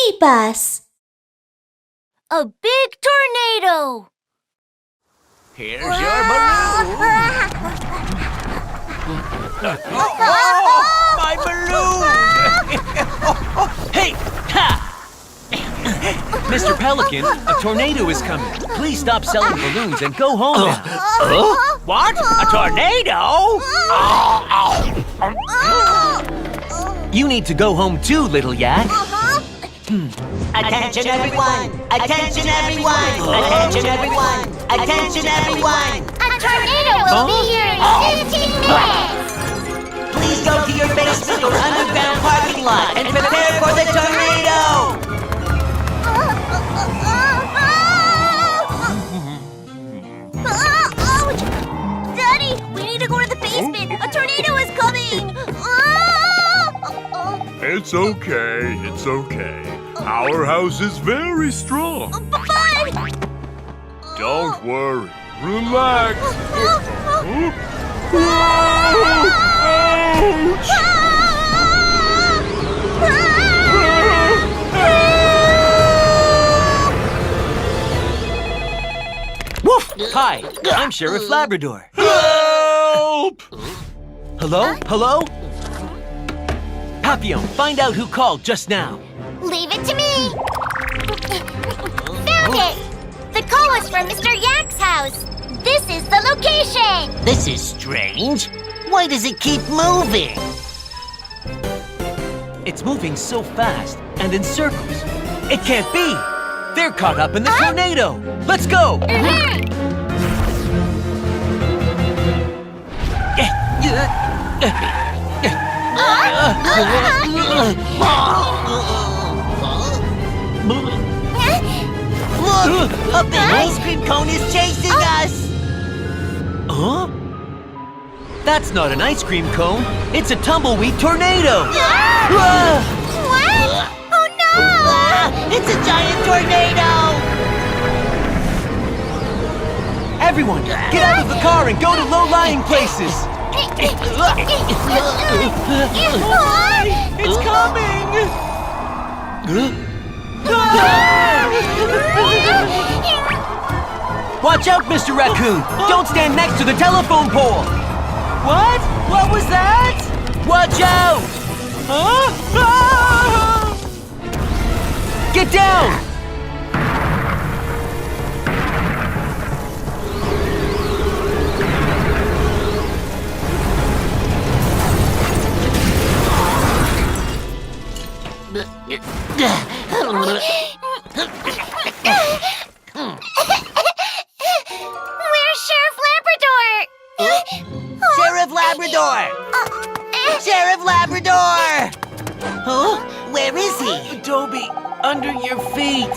BabyBus. A big tornado! Here's your balloon! My balloon! Hey! Ha! Mr. Pelican, a tornado is coming. Please stop selling balloons and go home now. What? A tornado? You need to go home too, little yak. Attention everyone! Attention everyone! Attention everyone! Attention everyone! A tornado will be here in 15 minutes! Please go to your basement or underground parking lot and prepare for the tornado! Ouch! Daddy, we need to go to the basement! A tornado is coming! It's okay, it's okay. Our house is very strong. Don't worry, relax. Ouch! Woof! Hi, I'm Sheriff Labrador. Help! Hello? Hello? Papillon, find out who called just now. Leave it to me! Found it! The call was from Mr. Yak's house. This is the location! This is strange. Why does it keep moving? It's moving so fast and in circles. It can't be! They're caught up in the tornado! Let's go! Look! A big ice cream cone is chasing us! Huh? That's not an ice cream cone. It's a tumbleweed tornado! Ah! What? Oh no! It's a giant tornado! Everyone, get out of the car and go to low-lying places! It's coming! Watch out, Mr. Raccoon! Don't stand next to the telephone pole! What? What was that? Watch out! Huh? Ah! Get down! Where's Sheriff Labrador? Sheriff Labrador! Sheriff Labrador! Huh? Where is he? Toby, under your feet!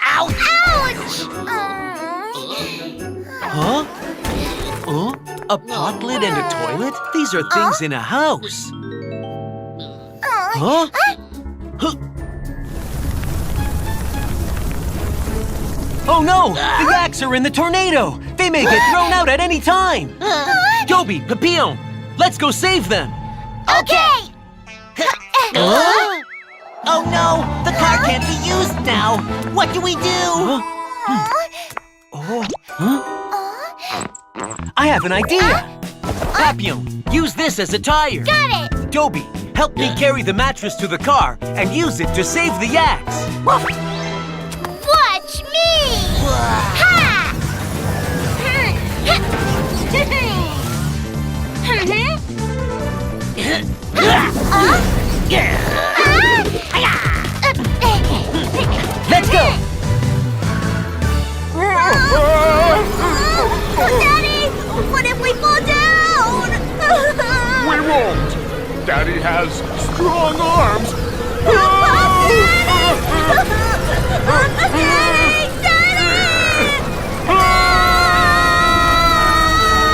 Ouch! Huh? Huh? A pot lid and a toilet? These are things in a house. Huh? Huh? Oh no! The yaks are in the tornado! They may get thrown out at any time! Toby, Papillon, let's go save them! Okay! Oh no! The car can't be used now! What do we do? Oh. Huh? I have an idea! Papillon, use this as a tire! Got it! Toby, help me carry the mattress to the car and use it to save the yaks! Watch me! Ha! Let's go! Daddy! What if we fall down? We won't. Daddy has strong arms. Daddy! Daddy!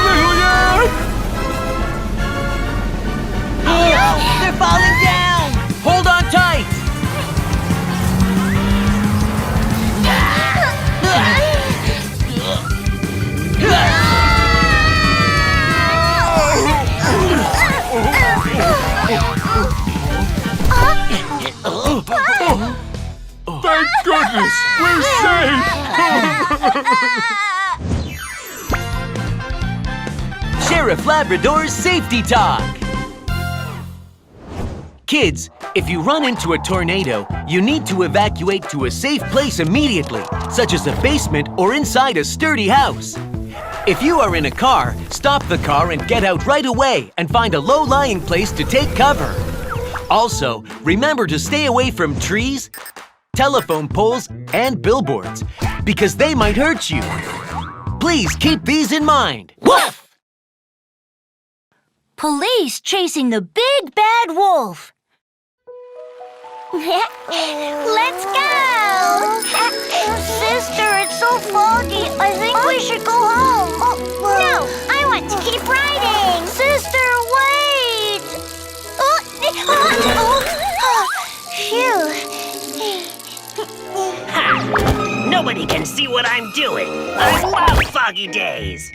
Little yak! They're falling down! Hold on tight! goodness, we're safe! Sheriff Labrador's Safety Talk. Kids, if you run into a tornado, you need to evacuate to a safe place immediately, such as a basement or inside a sturdy house. If you are in a car, stop the car and get out right away and find a low-lying place to take cover. Also, remember to stay away from trees, telephone poles, and billboards, because they might hurt you. Please keep these in mind. Woof! Police chasing the big bad wolf. Let's go! Sister, it's so foggy. I think we should go home. No, I want to keep riding. Sister, wait! Phew. Nobody can see what I'm doing. I love foggy days.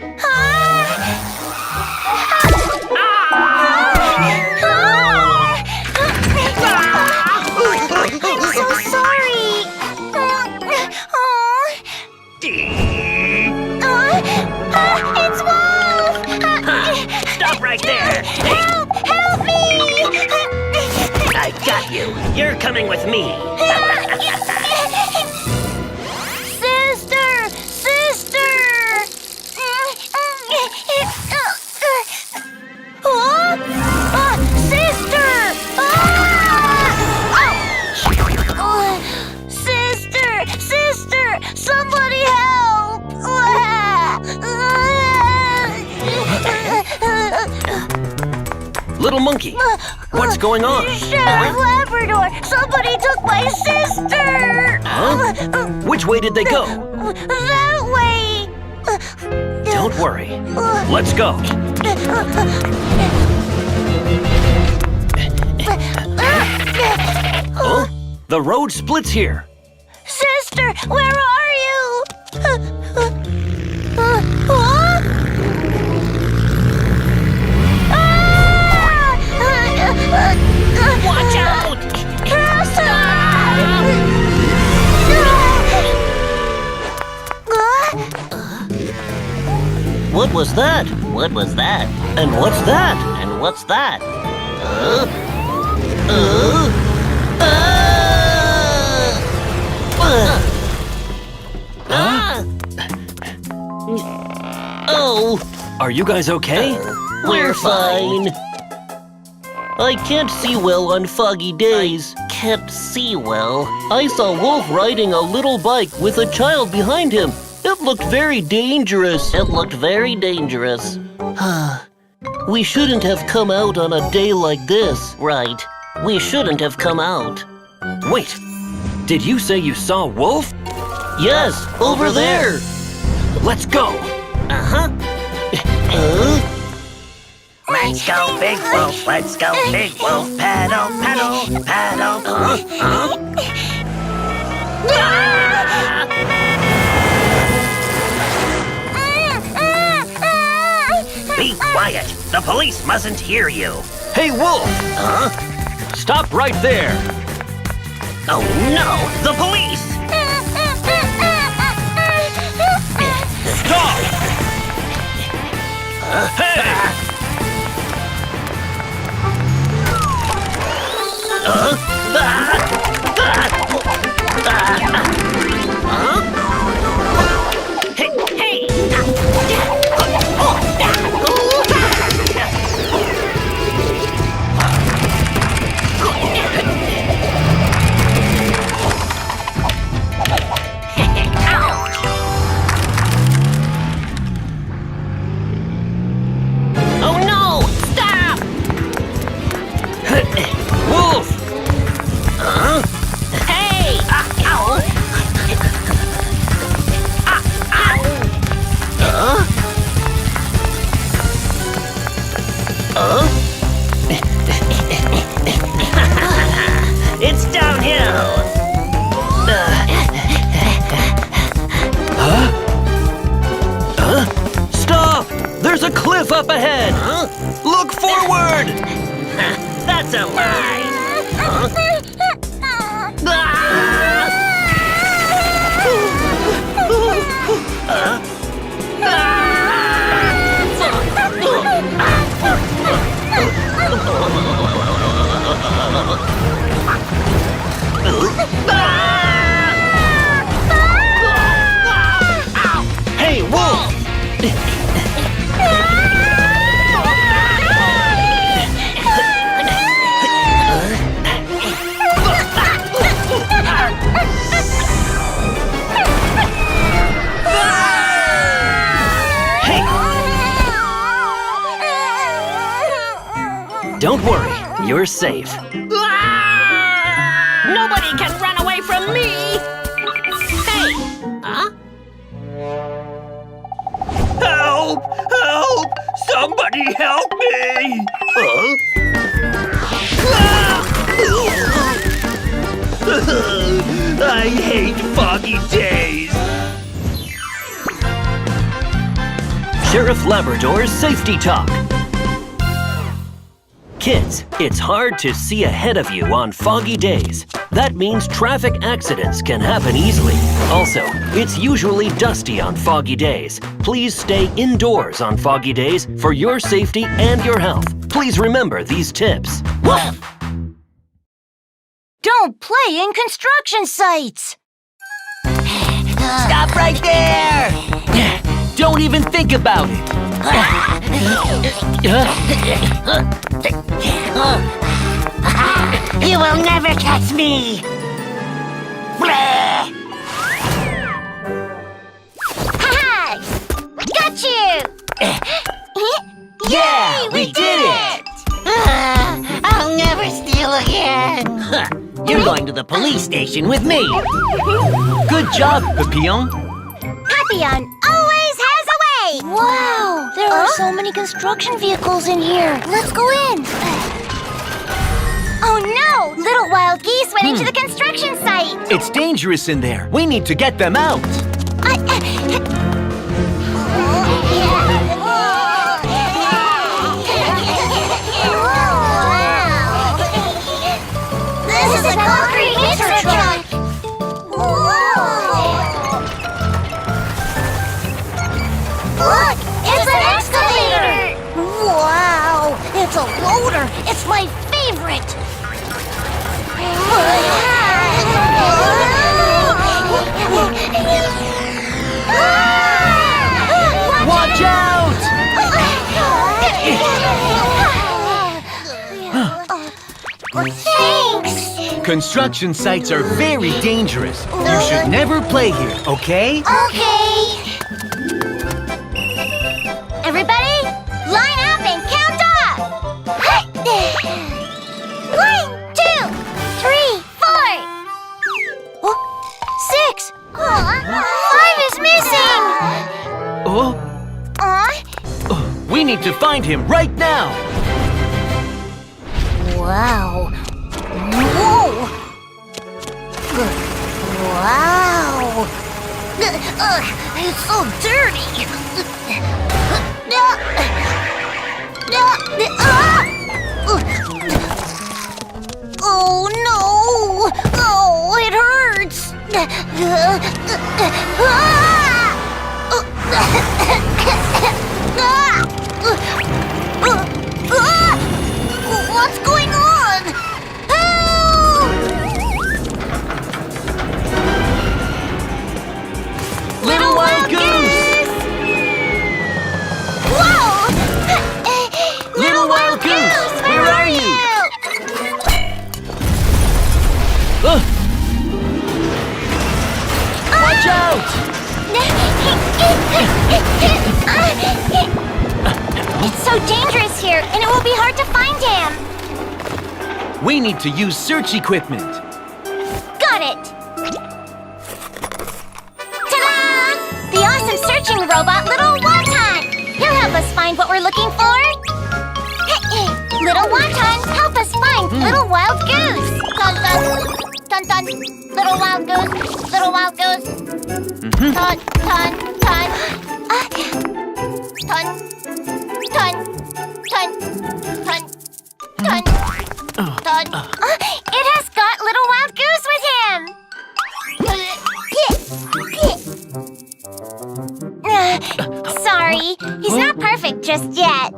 I'm so sorry. It's Wolf! Stop right there. Help! Help me! I got you. You're coming with me. Sister! Sister! Sister! Sister! Sister! Somebody help! Little monkey, what's going on? Sheriff Labrador! Somebody took my sister! Huh? Which way did they go? That way! Don't worry. Let's go. Oh, the road splits here. Sister, where are you? Watch out! What was that? What was that? And what's that? And what's that? Oh, Are you guys okay? we're fine. I can't see well on foggy days. Can't see well. I saw Wolf riding a little bike with a child behind him. It looked very dangerous. It looked very dangerous. We shouldn't have come out on a day like this. Right. We shouldn't have come out. Wait, did you say you saw Wolf? Yes, over there. Let's go. Uh-huh. Let's go, Big Wolf. Let's go, Big Wolf. Paddle, paddle, paddle. Be quiet. The police mustn't hear you. Hey, Wolf! Stop right there. Oh, no! The police! Stop! Hey! Hey! Hey! Oh no! Stop! Wolf! Hey! Ow! It's downhill! Stop! There's a cliff up ahead! Look forward! That's a lie! Don't worry, you're safe. Nobody can run away from me! Hey! Huh? Help! Help! Somebody help me! I hate foggy days. Sheriff Labrador's Safety Talk. Kids, it's hard to see ahead of you on foggy days. That means traffic accidents can happen easily. Also, it's usually dusty on foggy days. Please stay indoors on foggy days for your safety and your health. Please remember these tips. Don't play in construction sites. Stop right there! Don't even think about it. You will never catch me. Ha-ha! Got you! Yeah, we did it! I'll never steal again. You're going to the police station with me. Good job, Papillon. Papillon always has a way! Wow! There are so many construction vehicles in here. Let's go in. Oh no! Little wild geese went into the construction site. It's dangerous in there. We need to get them out. This is a concrete mixer truck. Look, it's an excavator. Wow, it's a loader. It's my favorite. Watch out! Thanks. Construction sites are very dangerous. You should never play here, okay? Okay. Everybody, line up and count off. 1, 2, 3, 4. 6. 5 is missing. Oh, we need to find him right now. Wow. Whoa. Wow. It's so dirty. Oh no! Oh, it hurts! What's going on? Help! Little Wild Goose! Whoa! Little Wild Goose, where are you? Watch out! It's so dangerous here, and it will be hard to find him. We need to use search equipment. Got it! Ta-da! The awesome searching robot, Little Wonton! He'll help us find what we're looking for. Little Wonton, help us find Little Wild Goose! Dun dun! Dun dun! Little Wild Goose! Little Wild Goose! Dun dun dun! Dun! Dun! Dun! Dun! Dun! Dun! It has got Little Wild Goose with him! Sorry, he's not perfect just yet.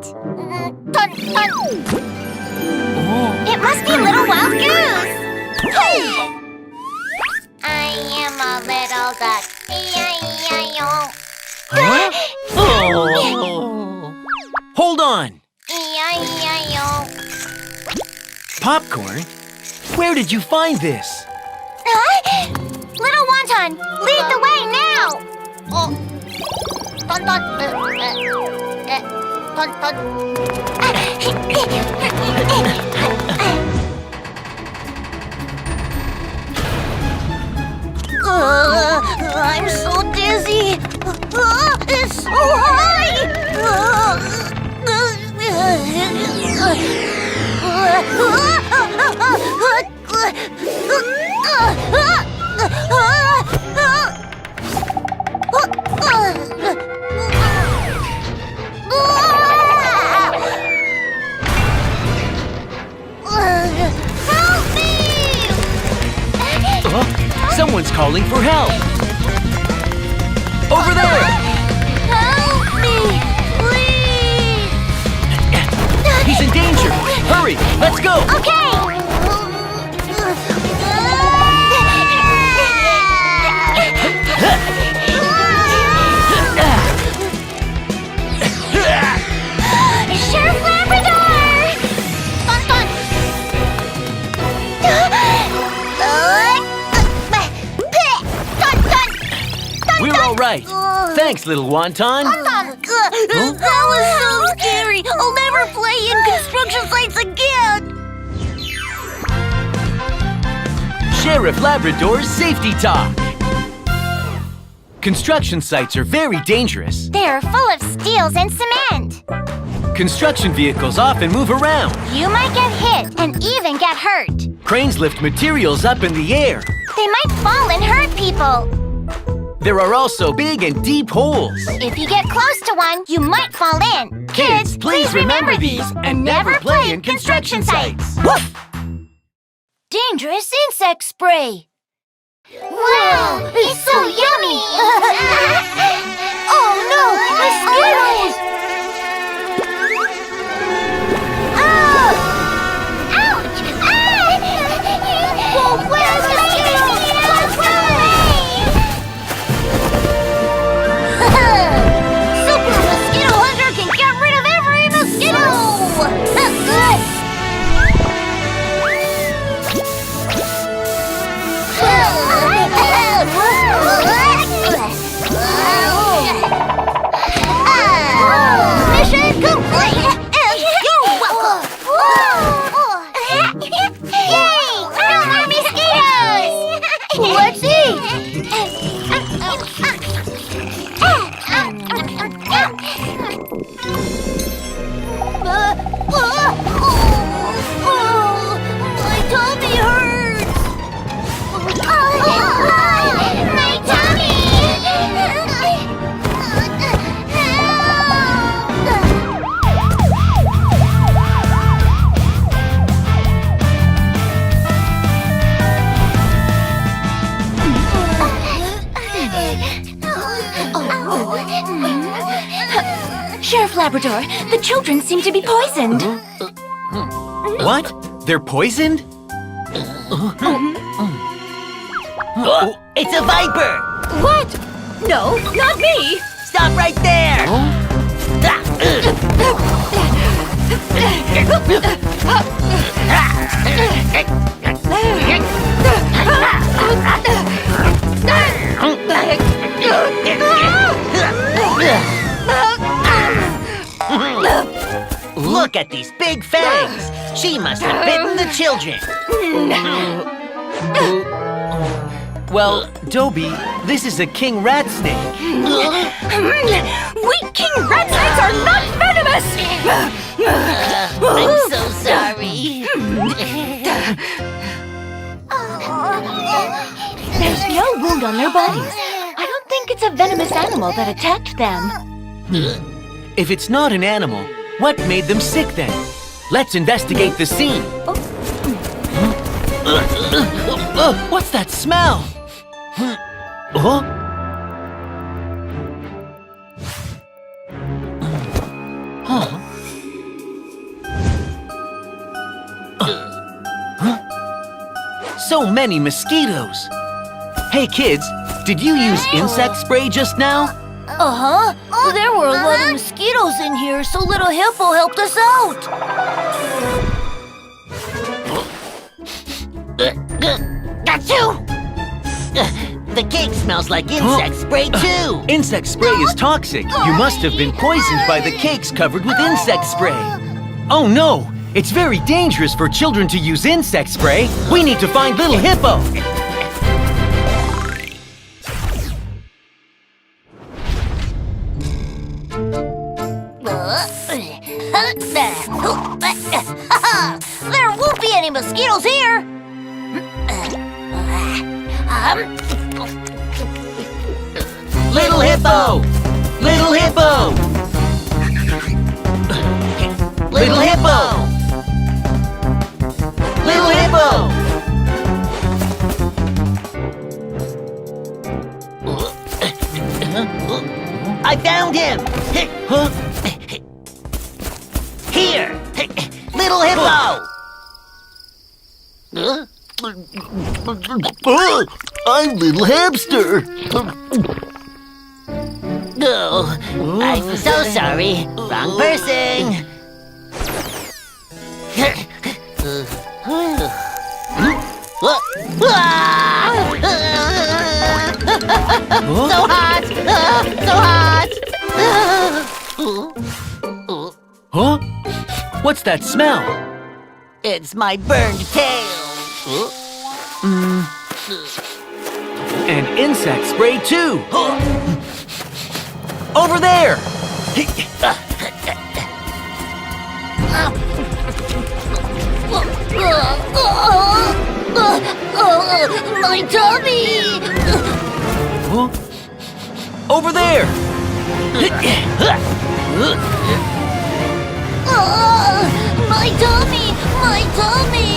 Dun, dun. It must be Little Wild Goose! I am a little duck. E-I-E-I-O. Oh! popcorn? Where did you find this? Little wonton, lead the way now! Oh. Ton, ton, ton, ton. I'm so dizzy. It's so high. Help me! Someone's calling for help. Over there! Help me, please! He's in danger! Hurry, let's go! Okay! Sheriff Labrador! Dun, dun. Dun, dun. We're all right. Thanks, little wonton. That was so scary! I'll never play in construction sites again! Sheriff Labrador's Safety Talk. Construction sites are very dangerous. They're full of steels and cement. Construction vehicles often move around. You might get hit and even get hurt. Cranes lift materials up in the air. They might fall and hurt people. There are also big and deep holes. If you get close to one, you might fall in. Kids, please remember these and never play in construction sites. Woof! Dangerous insect spray. Wow, it's so yummy! Oh no, mosquitoes! Oh! Ouch! Whoa, where's the mosquitoes? Super Mosquito Hunter can get rid of every mosquito! Mission complete! And you're welcome! Yay! No more mosquitoes! Let's eat! My tummy hurts! My tummy! Sheriff Labrador, the children seem to be poisoned. What? They're poisoned? It's a viper! What? No, not me! Stop right there! Look at these big fangs! She must have bitten the children! Well, Dobie, this is a king rat snake. We king rat snakes are not venomous! I'm so sorry. There's no wound on their bodies. I don't think it's a venomous animal that attacked them. If it's not an animal, what made them sick then? Let's investigate the scene. What's that smell? Huh? So many mosquitoes! Hey kids, did you use insect spray just now? Uh-huh. There were a lot of mosquitoes in here, so little Hippo helped us out. Achoo! The cake smells like insect spray too. Insect spray is toxic. You must have been poisoned by the cakes covered with insect spray. Oh no! It's very dangerous for children to use insect spray. We need to find Little Hippo. There won't be any mosquitoes here. Little Hippo! Little Hippo! Little Hippo! Little Hippo! I found him! Huh? Here! Little Hippo! I'm Little Hamster! Oh, I'm so sorry. Wrong person. So hot! So hot! Huh? What's that smell? It's my burned tail. And insect spray too! Over there! My tummy! Huh? Over there! My tummy! My tummy!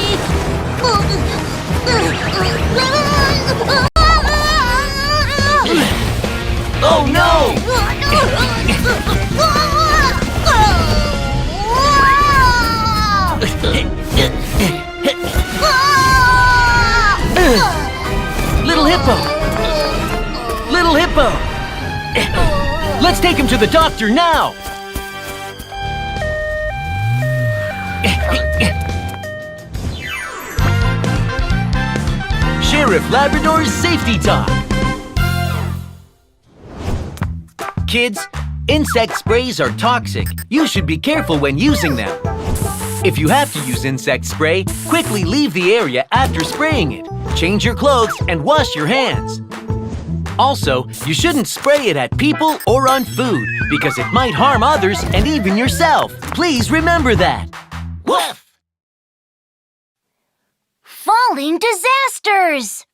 Oh no! Little Hippo! Little Hippo! Let's take him to the doctor now! Sheriff Labrador's Safety Talk! Kids, insect sprays are toxic. You should be careful when using them. If you have to use insect spray, quickly leave the area after spraying it. Change your clothes and wash your hands. Also, you shouldn't spray it at people or on food because it might harm others and even yourself. Please remember that. Woof! Falling disasters!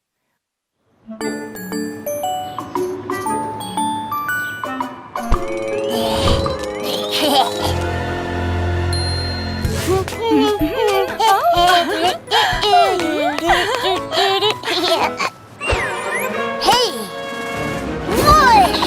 Hey! Mush!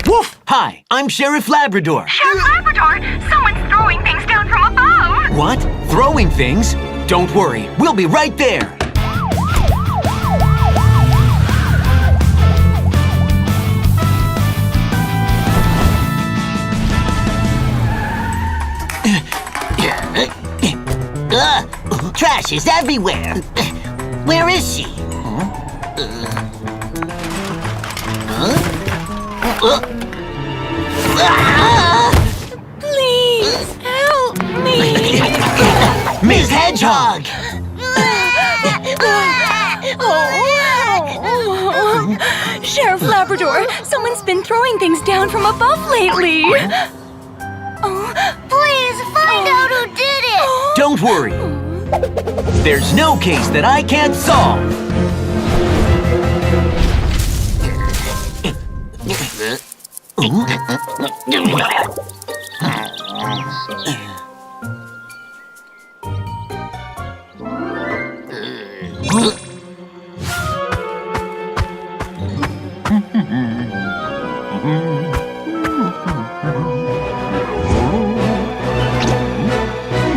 Woof! Hi, I'm Sheriff Labrador. Sheriff Labrador! Someone's throwing things down from above! What? Throwing things? Don't worry, we'll be right there. Trash is everywhere. Where is she? Please, help me! Miss Hedgehog! Sheriff Labrador, someone's been throwing things down from above lately. Please find out who did it! Don't worry. There's no case that I can't solve.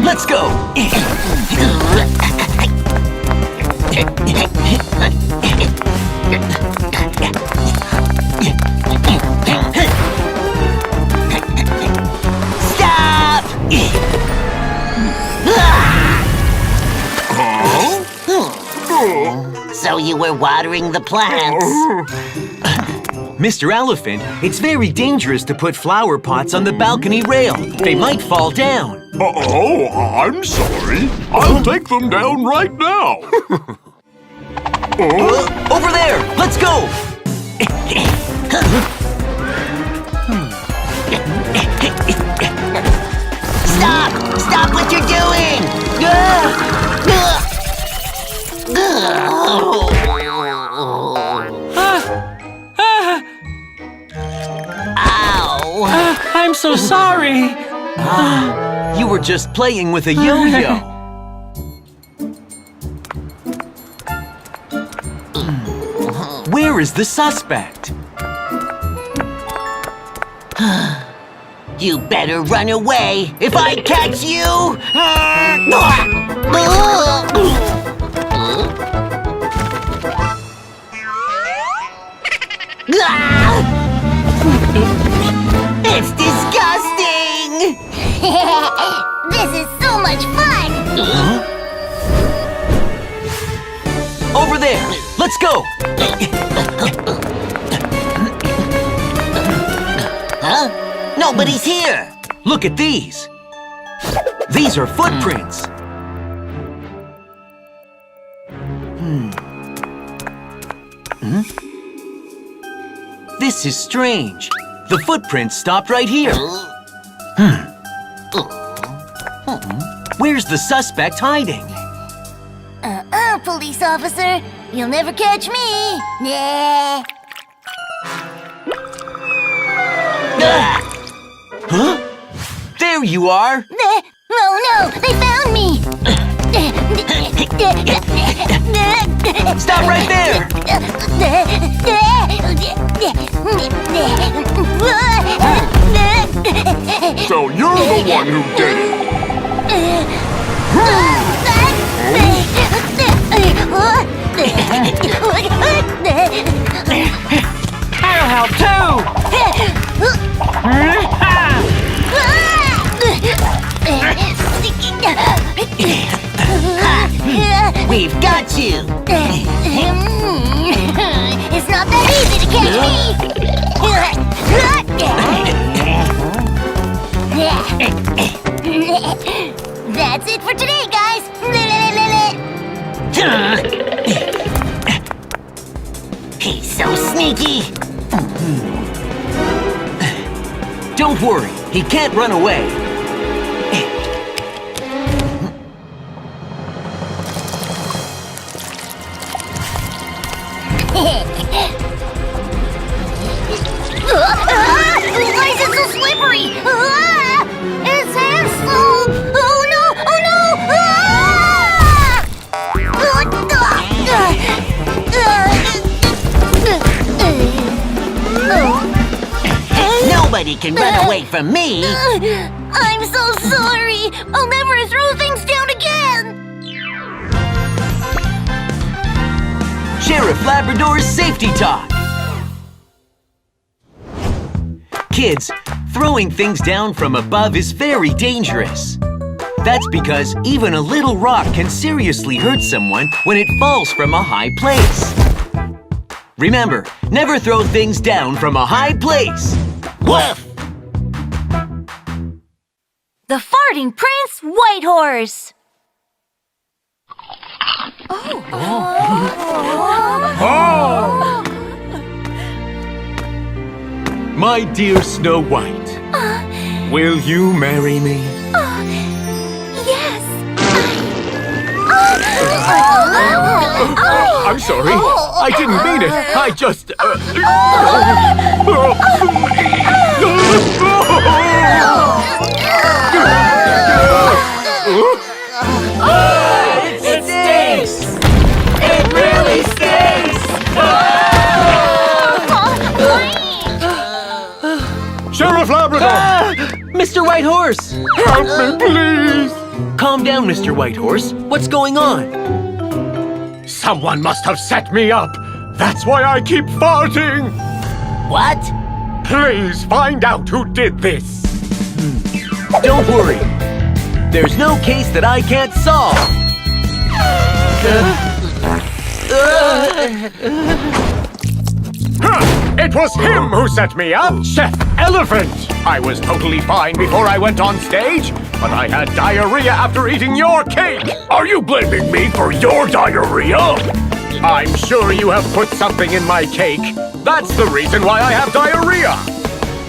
Let's go. Stop! So you were watering the plants. Mr. Elephant, it's very dangerous to put flower pots on the balcony rail. They might fall down. Oh, I'm sorry. I'll take them down right now. Over there! Let's go! Stop! Stop what you're doing! Ow! I'm so sorry. You were just playing with a yo-yo. Where is the suspect? You better run away if I catch you! It's disgusting! This is so much fun! Over there! Let's go! Huh? Nobody's here! Look at these! These are footprints! This is strange. The footprints stopped right here. Where's the suspect hiding? Police officer. You'll never catch me. Nah. Huh? There you are! Oh no, they found me! Stop right there! So you're the one who did it. I'll help too! We've got you! It's not that easy to catch me! That's it for today, guys! He's so sneaky! Don't worry, he can't run away. Why is it so slippery? His hand's so... Oh no! Oh no! Nobody can run away from me! I'm so sorry! I'll never throw things down again! Sheriff Labrador's Safety Talk. Kids, throwing things down from above is very dangerous. That's because even a little rock can seriously hurt someone when it falls from a high place. Remember, never throw things down from a high place. Woof! The Farting Prince White Horse. My dear Snow White, will you marry me? Yes. I'm sorry. I didn't mean it. I just... It stinks! It really stinks! Sheriff Labrador! Mr. White Horse! Help me, please! Calm down, Mr. White Horse. What's going on? Someone must have set me up. That's why I keep farting. What? Please find out who did this. Don't worry. There's no case that I can't solve. It was him who set me up, Chef Elephant. I was totally fine before I went on stage, but I had diarrhea after eating your cake. Are you blaming me for your diarrhea? I'm sure you have put something in my cake. That's the reason why I have diarrhea.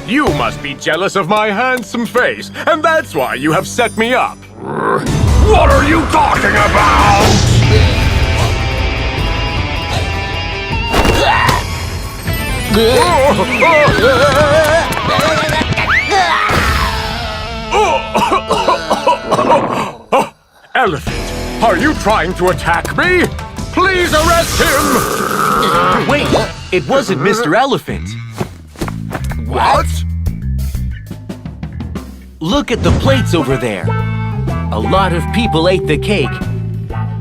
You must be jealous of my handsome face, and that's why you have set me up. What are you talking about? Elephant, are you trying to attack me? Please arrest him! Wait, it wasn't Mr. Elephant. What? Look at the plates over there. A lot of people ate the cake.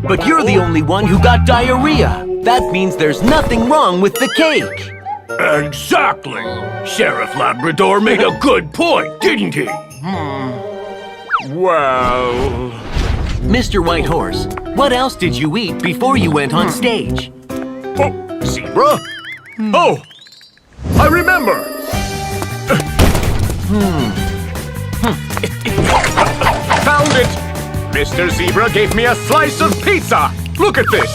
But you're the only one who got diarrhea. That means there's nothing wrong with the cake. Exactly. Sheriff Labrador made a good point, didn't he? Well... Mr. Whitehorse, what else did you eat before you went on stage? Oh, zebra? Oh, I remember. Found it! Mr. Zebra gave me a slice of pizza! Look at this!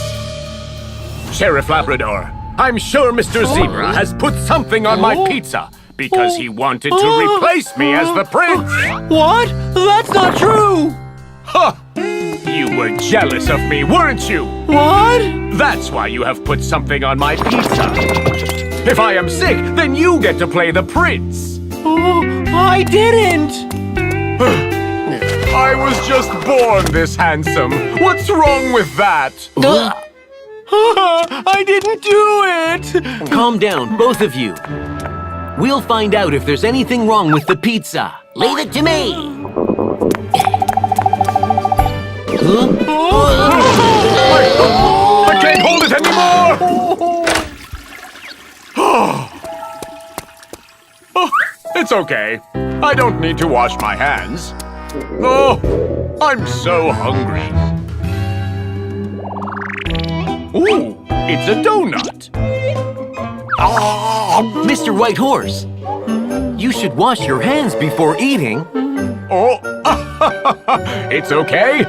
Sheriff Labrador, I'm sure Mr. Zebra has put something on my pizza because he wanted to replace me as the prince! What? That's not true! Huh! You were jealous of me, weren't you? What? That's why you have put something on my pizza. If I am sick, then you get to play the prince. Oh, I didn't! I was just born this handsome. What's wrong with that? I didn't do it! Calm down, both of you. We'll find out if there's anything wrong with the pizza. Leave it to me. I can't hold it anymore! It's okay. I don't need to wash my hands. Oh, I'm so hungry. Ooh, it's a donut. Mr. Whitehorse, you should wash your hands before eating. Oh, it's okay.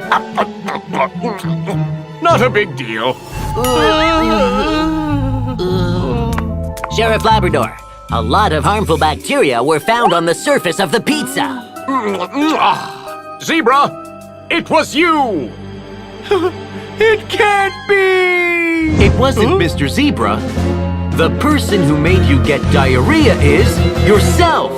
Not a big deal. Sheriff Labrador, a lot of harmful bacteria were found on the surface of the pizza. Zebra, it was you. It can't be. It wasn't Mr. Zebra. The person who made you get diarrhea is yourself.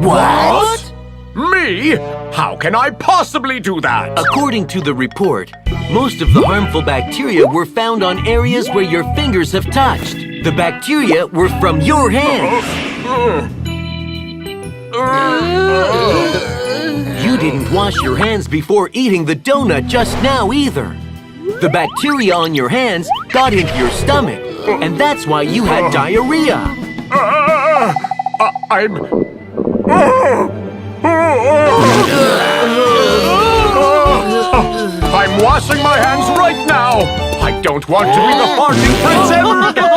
What? Me? How can I possibly do that? According to the report, most of the harmful bacteria were found on areas where your fingers have touched. The bacteria were from your hands. You didn't wash your hands before eating the donut just now either. The bacteria on your hands got into your stomach, and that's why you had diarrhea. I'm washing my hands right now. I don't want to be the farting prince ever again.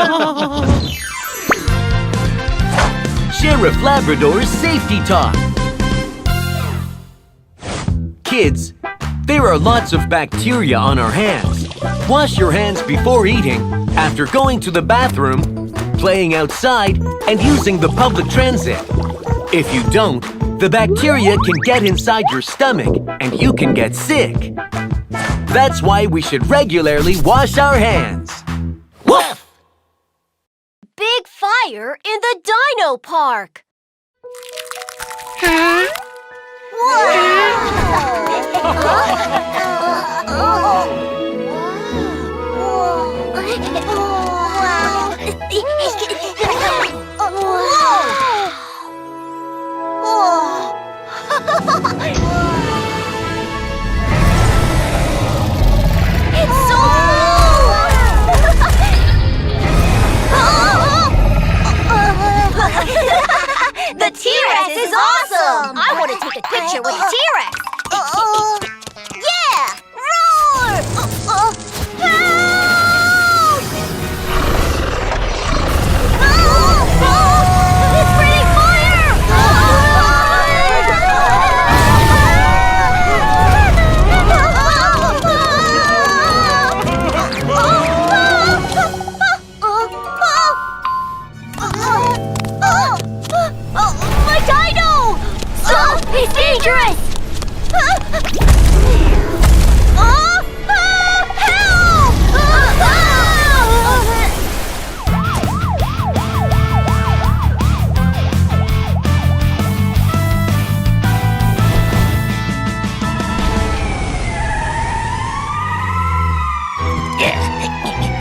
Sheriff Labrador's Safety Talk. Kids, there are lots of bacteria on our hands. Wash your hands before eating, after going to the bathroom, playing outside, and using the public transit. If you don't, the bacteria can get inside your stomach and you can get sick. That's why we should regularly wash our hands. Woof! Big fire in the dino park! It's so cool! want to take a picture with a T-Rex. Yeah! Roar! Help! It's breathing fire! My dino! It's dangerous! Help!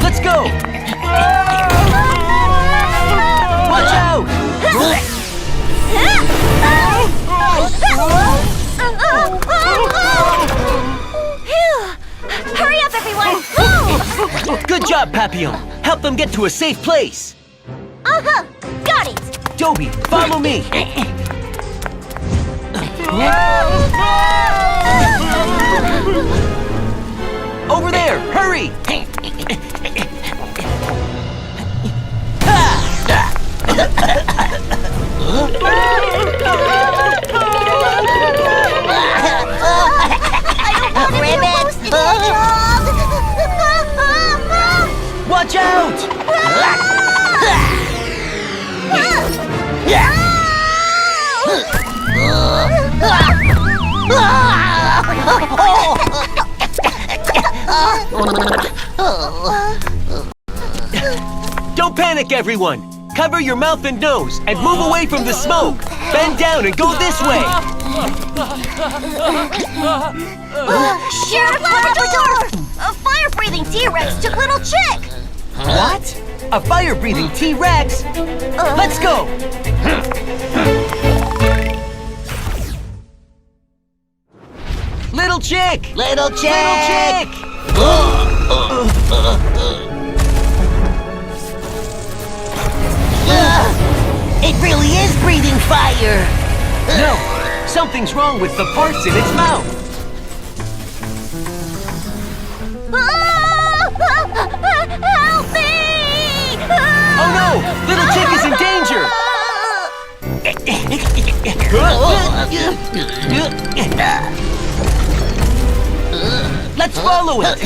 Let's go! Watch out! Hurry up, everyone! Good job, Papillon. Help them get to a safe place. Got it! Dobie, follow me. Over there, hurry! Watch out! Don't panic, everyone! Cover your mouth and nose and move away from the smoke! Bend down and go this way! Sheriff Labrador! A fire-breathing T-Rex took little Chick! What? A fire-breathing T-Rex? Let's go! Little Chick! Little chick! Little Chick! It really is breathing fire! No! Something's wrong with the parts in its mouth! Help me! Oh no! Little Chick is in danger! Let's follow it!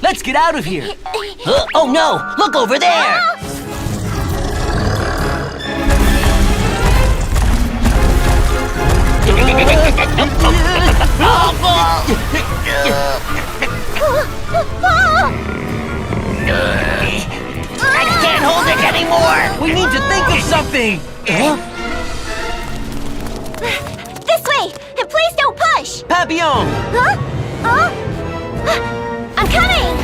Let's get out of here! Oh no! Look over there! I can't hold it anymore! We need to think of something! This way! And please don't push! Papillon! I'm coming!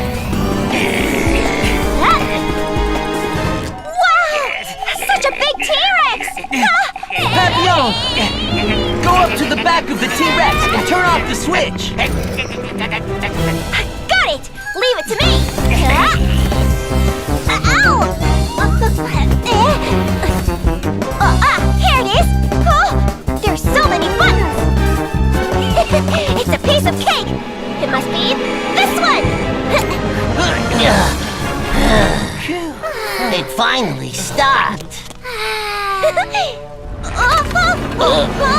Wow! Such a big T-Rex! Papillon! Go up to the back of the T-Rex and turn off the switch! Got it! Leave it to me! Ow! Here it is! Oh, there's so many buttons! It's a piece of cake! It must be this one! It finally stopped.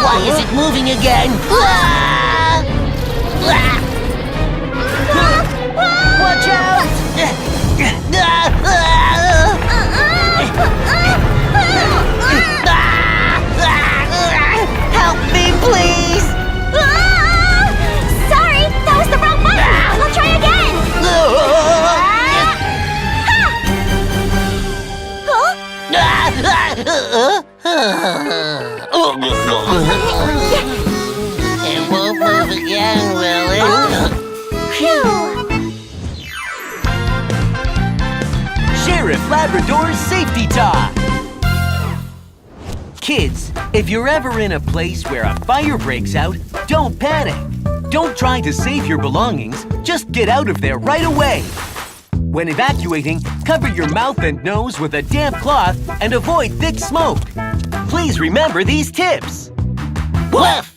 Why is it moving again? Watch out! Help me, please! Sorry, that was the wrong button! I'll try again! It won't move Labrador's safety tie. Kids, if you're ever in a place where a fire breaks out, don't panic. Don't try to save your belongings. Just get out of there right away. When evacuating, cover your mouth and nose with a damp cloth and avoid thick smoke. Please remember these tips. Woof!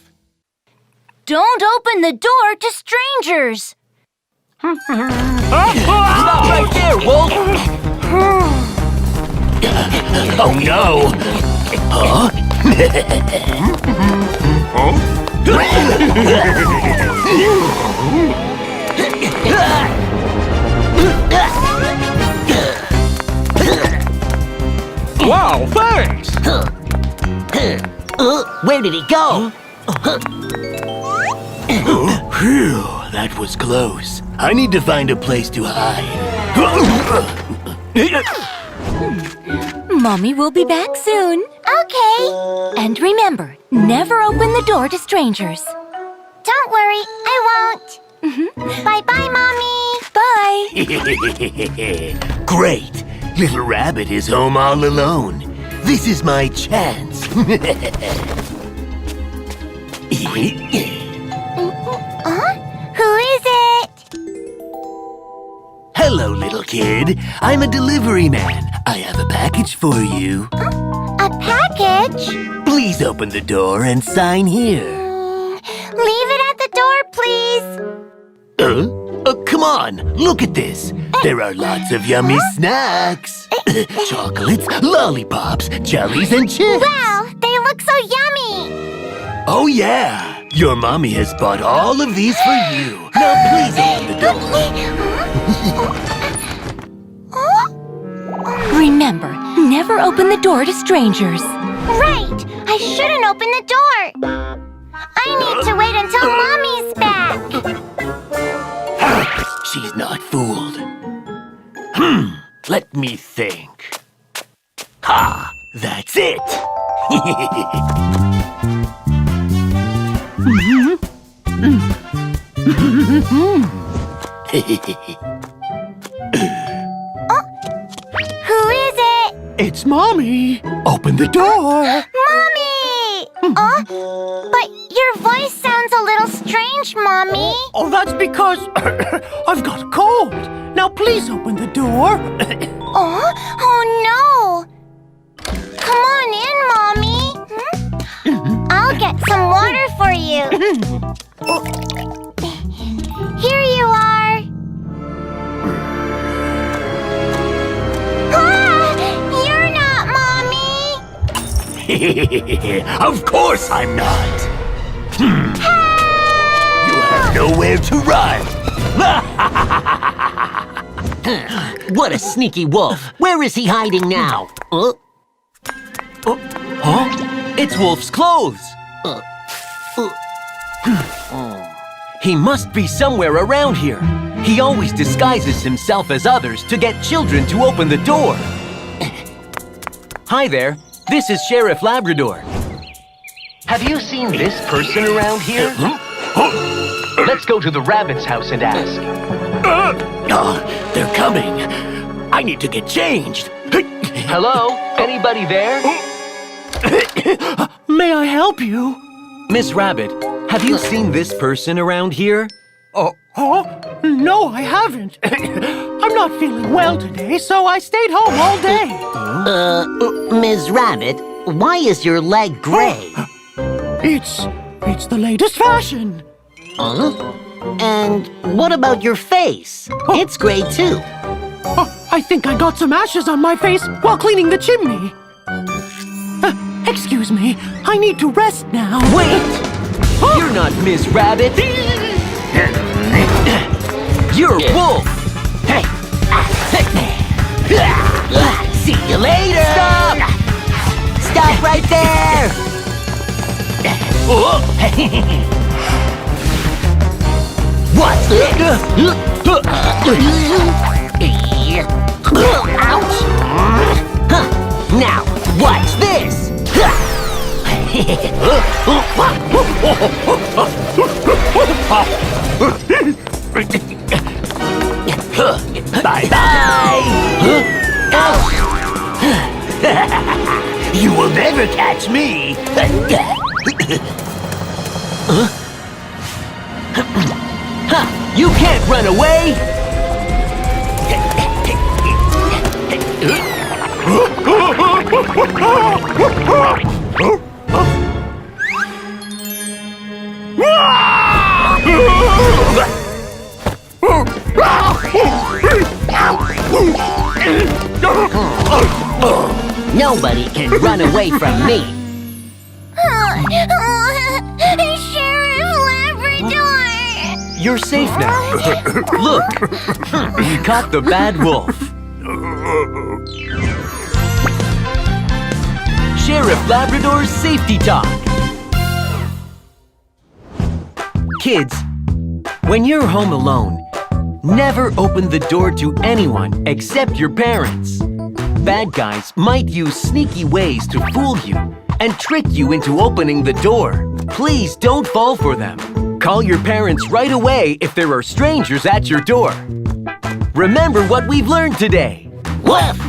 Don't open the door to strangers. Stop right there, Wolf! Oh no! Huh? Wow, thanks! Where did he go? Phew, that was close. I need to find a place to hide. Mommy will be back soon. Okay. And remember, never open the door to strangers. Don't worry, I won't. Bye-bye, Mommy. Bye. Great! Little Rabbit is home all alone. This is my chance. Who is it? Hello, little kid. I'm a delivery man. I have a package for you. A package? Please open the door and sign here. Leave it at the door, please. Come on, look at this. There are lots of yummy snacks. Chocolates, lollipops, jellies, and chips. Wow, they look so yummy. Oh, yeah. Your mommy has bought all of these for you. Now, please open the door. Remember, never open the door to strangers. Right, I shouldn't open the door. I need to wait until Mommy's back. She's not fooled. Let me think. Ha! That's it! Who is it? It's Mommy. Open the door! Mommy! But your voice sounds a little strange, Mommy. Oh, that's because I've got a cold. Now please open the door. Oh no! Come on in, Mommy. I'll get some water for you. Here you are. Ah, you're not Mommy. Of course I'm not. You have nowhere to run. What a sneaky wolf. Where is he hiding now? It's Wolf's clothes. He must be somewhere around here. He always disguises himself as others to get children to open the door. Hi there. This is Sheriff Labrador. Have you seen this person around here? Let's go to the rabbit's house and ask. They're coming. I need to get changed. Hello? Anybody there? May I help you? Miss Rabbit, have you seen this person around here? No, I haven't. I'm not feeling well today, so I stayed home all day. Ms. Rabbit, why is your leg gray? It's the latest fashion. And what about your face? It's gray too. I think I got some ashes on my face while cleaning the chimney. Excuse me, I need to rest now. Wait! You're not Miss Rabbit. You're Wolf. Hey! See you later! Stop! Stop right there! What's this? Ouch! Now, watch this! Bye-bye! You will never catch me. Ha! You can't run away! Nobody can run away from me. Sheriff Labrador! You're safe now. Look, we caught the bad wolf. Sheriff Labrador's Safety Talk. Kids, when you're home alone, never open the door to anyone except your parents. Bad guys might use sneaky ways to fool you and trick you into opening the door. Please don't fall for them. Call your parents right away if there are strangers at your door. Remember what we've learned today. Woof!